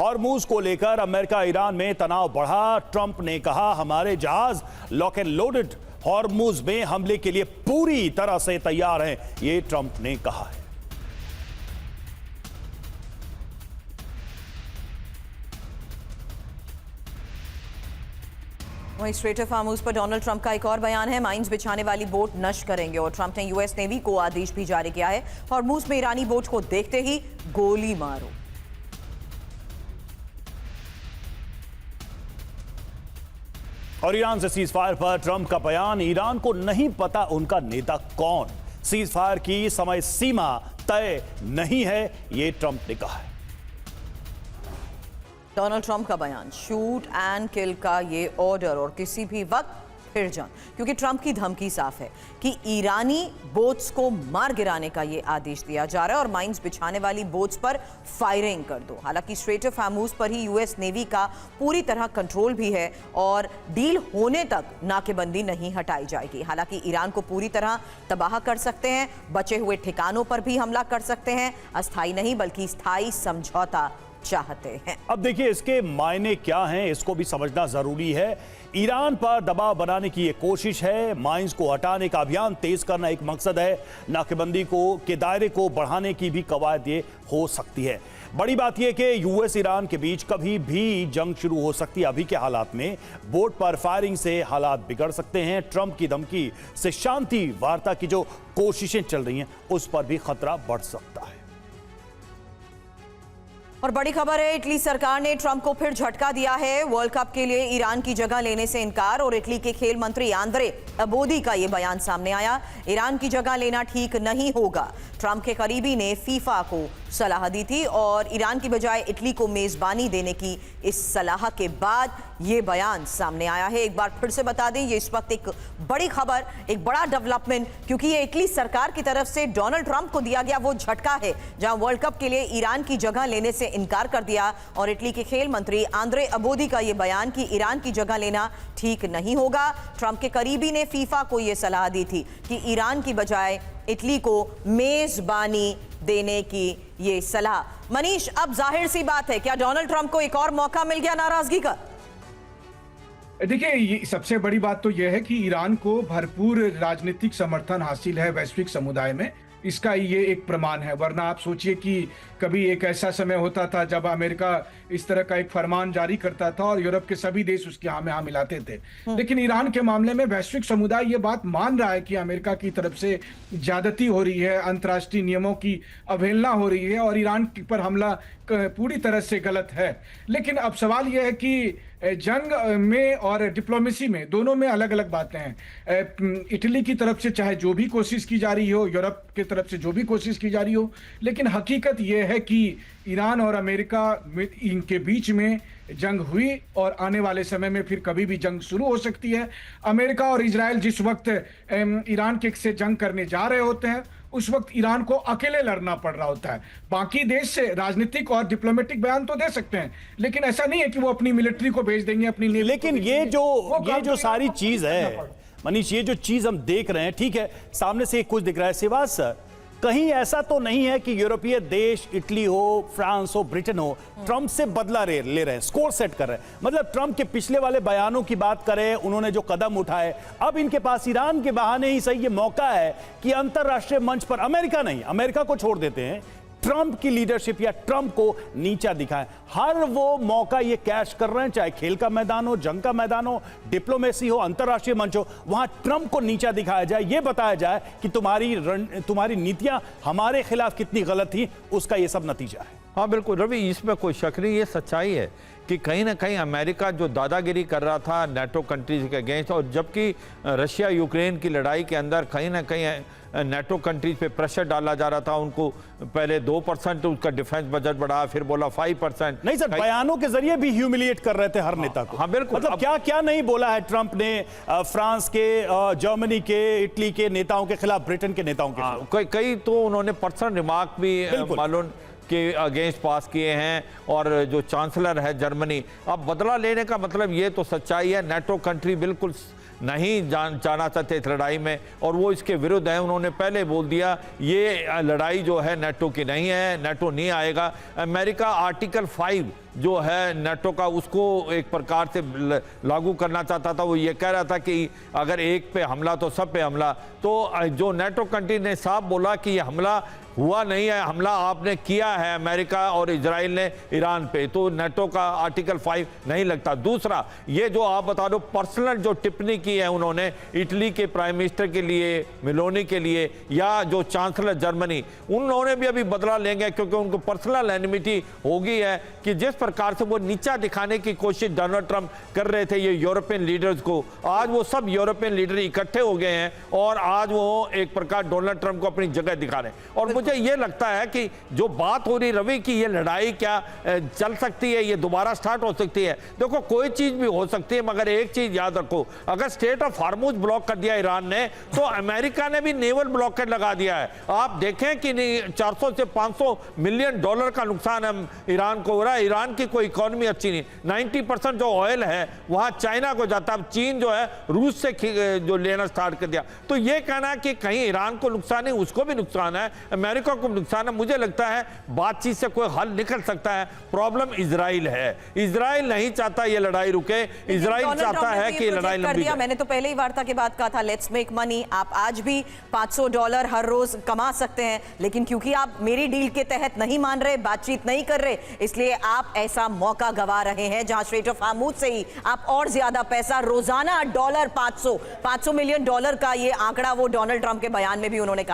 Hormuz को लेकर America Iran में तनाव बढ़ा। ट्रंप ने कहा हमारे जहाज लॉक एंड लोडेड, हॉर्मूज में हमले के लिए पूरी तरह से तैयार हैं, ये ट्रंप ने कहा है। वहीं स्ट्रेट ऑफ हॉर्मूज पर डोनाल्ड ट्रंप का एक और बयान है। माइंस बिछाने वाली बोट नष्ट करेंगे और ट्रंप ने यूएस नेवी को आदेश भी जारी किया है, हॉर्मूज में ईरानी बोट को देखते ही गोली मारो। और ईरान से सीज फायर पर ट्रंप का बयान, ईरान को नहीं पता उनका नेता कौन, सीज फायर की समय सीमा तय नहीं है, ये ट्रंप ने कहा है। डोनाल्ड ट्रंप का बयान, शूट एंड किल का ये ऑर्डर और किसी भी वक्त फिर जंग, क्योंकि ट्रंप की धमकी साफ है कि ईरानी बोट्स को मार गिराने का ये आदेश दिया जा रहा है और माइंस बिछाने वाली बोट्स पर फायरिंग कर दो। हालांकि स्ट्रेट ऑफ हॉर्मूज पर ही यूएस नेवी का पूरी तरह कंट्रोल भी है और डील होने तक नाकेबंदी नहीं हटाई जाएगी। हालांकि ईरान को पूरी तरह तबाह कर सकते हैं, बचे हुए ठिकानों पर भी हमला कर सकते हैं, अस्थायी नहीं बल्कि स्थायी समझौता चाहते हैं। अब देखिए इसके मायने क्या हैं, इसको भी समझना जरूरी है। ईरान पर दबाव बनाने की ये कोशिश है, माइंस को हटाने का अभियान तेज करना एक मकसद है, नाकेबंदी के दायरे को बढ़ाने की भी कवायद ये हो सकती है। बड़ी बात यह कि यूएस ईरान के बीच कभी भी जंग शुरू हो सकती है। अभी के हालात में बोट पर फायरिंग से हालात बिगड़ सकते हैं। ट्रंप की धमकी से शांति वार्ता की जो कोशिशें चल रही हैं उस पर भी खतरा बढ़ सकता है। और बड़ी खबर है, इटली सरकार ने ट्रंप को फिर झटका दिया है। वर्ल्ड कप के लिए ईरान की जगह लेने से इनकार और इटली के खेल मंत्री आंद्रे अबोदी का यह बयान सामने आया। ईरान की जगह लेना ठीक नहीं होगा। ट्रंप के करीबी ने फीफा को सलाह दी थी और ईरान की बजाय इटली को मेजबानी देने की इस सलाह के बाद ये बयान सामने आया है। एक बार फिर से बता दें, ये इस वक्त एक बड़ी खबर, एक बड़ा डेवलपमेंट, क्योंकि ये इटली सरकार की तरफ से डोनाल्ड ट्रंप को दिया गया वो झटका है जहां वर्ल्ड कप के लिए ईरान की जगह लेने से इनकार कर दिया और इटली के खेल मंत्री आंद्रे अबोदी का यह बयान कि ईरान की जगह लेना ठीक नहीं होगा। ट्रंप के करीबी ने फीफा को यह सलाह दी थी कि ईरान की बजाय इटली को मेजबानी देने की ये सलाह। मनीष, अब जाहिर सी बात है, क्या डोनाल्ड ट्रंप को एक और मौका मिल गया नाराजगी का? देखिए, सबसे बड़ी बात तो यह है कि ईरान को भरपूर राजनीतिक समर्थन हासिल है वैश्विक समुदाय में, इसका ये एक प्रमाण है। वरना आप सोचिए कि कभी एक ऐसा समय होता था जब अमेरिका इस तरह का एक फरमान जारी करता था और यूरोप के सभी देश उसके हाँ में हाँ मिलाते थे। लेकिन ईरान के मामले में वैश्विक समुदाय ये बात मान रहा है कि अमेरिका की तरफ से ज्यादती हो रही है, अंतर्राष्ट्रीय नियमों की अवहेलना हो रही है और ईरान पर हमला पूरी तरह से गलत है। लेकिन अब सवाल यह है कि जंग में और डिप्लोमेसी में दोनों में अलग अलग बातें हैं। इटली की तरफ से चाहे जो भी कोशिश की जा रही हो, यूरोप की तरफ से जो भी कोशिश की जा रही हो, लेकिन हकीकत यह है कि ईरान और अमेरिका इनके बीच में जंग हुई और आने वाले समय में फिर कभी भी जंग शुरू हो सकती है। अमेरिका और इजराइल जिस वक्त ईरान के से जंग करने जा रहे होते हैं उस वक्त ईरान को अकेले लड़ना पड़ रहा होता है। बाकी देश से राजनीतिक और डिप्लोमेटिक बयान तो दे सकते हैं, लेकिन ऐसा नहीं है कि वो अपनी मिलिट्री को भेज देंगे, अपनी नेवी। लेकिन ये जो सारी चीज है मनीष, ये जो चीज हम देख रहे हैं, ठीक है, सामने से कुछ दिख रहा है। सिवाज सर, कहीं ऐसा तो नहीं है कि यूरोपीय देश, इटली हो, फ्रांस हो, ब्रिटेन हो, ट्रंप से बदला ले रहे हैं, स्कोर सेट कर रहे हैं? मतलब ट्रंप के पिछले वाले बयानों की बात करें, उन्होंने जो कदम उठाए, अब इनके पास ईरान के बहाने ही सही ये मौका है कि अंतरराष्ट्रीय मंच पर अमेरिका को छोड़ देते हैं, ट्रंप की लीडरशिप या ट्रंप को नीचा दिखाएं। हर वो मौका ये कैश कर रहे हैं, चाहे खेल का मैदान हो, जंग का मैदान हो, डिप्लोमेसी हो, अंतरराष्ट्रीय मंच हो, वहां ट्रंप को नीचा दिखाया जाए, ये बताया जाए कि तुम्हारी नीतियां हमारे खिलाफ कितनी गलत थी, उसका ये सब नतीजा है। हाँ बिल्कुल रवि, इसमें कोई शक नहीं, ये सच्चाई है कि कहीं ना कहीं अमेरिका जो दादागिरी कर रहा था नेटो कंट्रीज के अगेंस्ट, और जबकि रशिया यूक्रेन की लड़ाई के अंदर कहीं ना कहीं नेटो कंट्रीज पे प्रेशर डाला जा रहा था। उनको पहले 2% उसका डिफेंस बजट बढ़ाया, फिर बोला 5%। नहीं सर, बयानों के जरिए भी ह्यूमिलिएट कर रहे थे हर नेता को। हाँ बिल्कुल, मतलब क्या क्या नहीं बोला है ट्रंप ने फ्रांस के, जर्मनी के, इटली के नेताओं के खिलाफ, ब्रिटेन के नेताओं के खिलाफ। कई तो उन्होंने पर्सनल रिमार्क भी मालूम के अगेंस्ट पास किए हैं। और जो चांसलर है जर्मनी, अब बदला लेने का मतलब ये तो सच्चाई है, नेटो कंट्री बिल्कुल नहीं जाना चाहते इस लड़ाई में और वो इसके विरुद्ध है। उन्होंने पहले बोल दिया ये लड़ाई जो है नेटो की नहीं है, नेटो नहीं आएगा। अमेरिका आर्टिकल 5 जो है नेटो का उसको एक प्रकार से लागू करना चाहता था। वो ये कह रहा था कि अगर एक पे हमला तो सब पे हमला। तो जो नेटो कंट्री ने साफ बोला कि ये हमला हुआ नहीं है, हमला आपने किया है अमेरिका और इजराइल ने ईरान पे, तो नेटो का आर्टिकल 5 नहीं लगता। दूसरा, ये जो आप बता दो पर्सनल जो टिप्पणी की है उन्होंने इटली के प्राइम मिनिस्टर के लिए, मेलोनी के लिए, या जो चांसलर जर्मनी, उन्होंने भी अभी बदला लेंगे क्योंकि उनको पर्सनल एनिमिटी हो गई है कि जिस प्रकार से वो नीचा दिखाने की कोशिश डोनाल्ड ट्रंप कर रहे थे ये यूरोपियन लीडर्स को, आज वो सब यूरोपियन लीडर इकट्ठे हो गए हैं और आज वो एक प्रकार डोनाल्ड ट्रंप को अपनी जगह दिखा रहे हैं। और मुझे ये लगता है कि जो बात हो रही रवि की ये लड़ाई क्या चल सकती है, ये दोबारा स्टार्ट हो सकती है। देखो कोई चीज भी हो सकती है, मगर एक चीज याद रखो, अगर स्टेट ऑफ हार्मुज ब्लॉक कर दिया ईरान ने तो अमेरिका ने भी नेवल ब्लॉकेट लगा दिया है। आप देखें कि 400 से 500 मिलियन डॉलर का नुकसान है ईरान को हो रहा है। ईरान की कोई इकोनॉमी अच्छी नहीं, 90% जो ऑयल है वहां चाइना को जाता है। चीन जो है रूस से जो लेना स्टार्ट कर दिया। तो ये कहना है कि कहीं ईरान को नुकसान है, उसको भी नुकसान है, अमेरिका को नुकसान है। मुझे लगता है बातचीत से कोई हल निकल सकता है। प्रॉब्लम इजराइल है, इजराइल नहीं चाहता ये लड़ाई रुके, इजराइल चाहता है कि लड़ाई लंबी जाए। मैंने तो पहले ही वार्ता के बाद कहा था लेट्स मेक मनी, आप आज भी $500 हर रोज कमा सकते हैं, लेकिन क्योंकि आप मेरी डील के तहत नहीं मान रहे, बातचीत नहीं कर रहे, इसलिए आप ऐसा मौका गवा रहे हैं जहां स्ट्रेट ऑफ हार्मुज से ही आप और ज्यादा पैसा रोजाना $500 मिलियन का ये आंकड़ा वो डोनाल्ड ट्रंप के बयान में भी उन्होंने कहा।